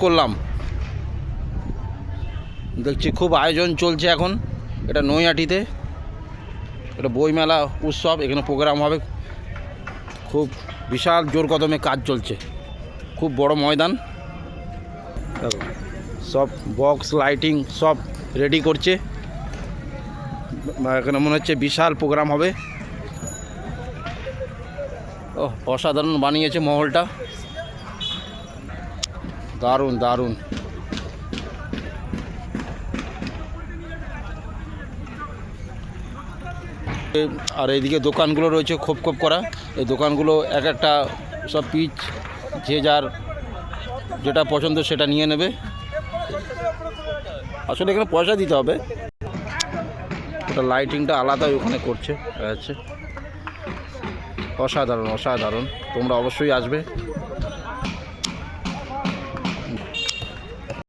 করলাম, দেখছি খুব আয়োজন চলছে এখন। এটা নৈহাটিতে, এটা বইমেলা উৎসব, এখানে প্রোগ্রাম হবে। খুব বিশাল জোর কদমে কাজ চলছে, খুব বড় ময়দান। দেখো সব বক্স লাইটিং সব রেডি করছে, এখানে মনে হচ্ছে বিশাল প্রোগ্রাম হবে। ও অসাধারণ বানিয়েছে মহলটা, দারুণ দারুণ। আর এইদিকে দোকানগুলো রয়েছে খোপ খোপ করা, এই দোকানগুলো এক একটা সব পিচ, যে যার যেটা পছন্দ সেটা নিয়ে নেবে। আসলে এখানে পয়সা দিতে হবে, ওটা লাইটিংটা আলাদাই ওখানে করছে। আচ্ছা, অসাধারণ অসাধারণ, তোমরা অবশ্যই আসবে।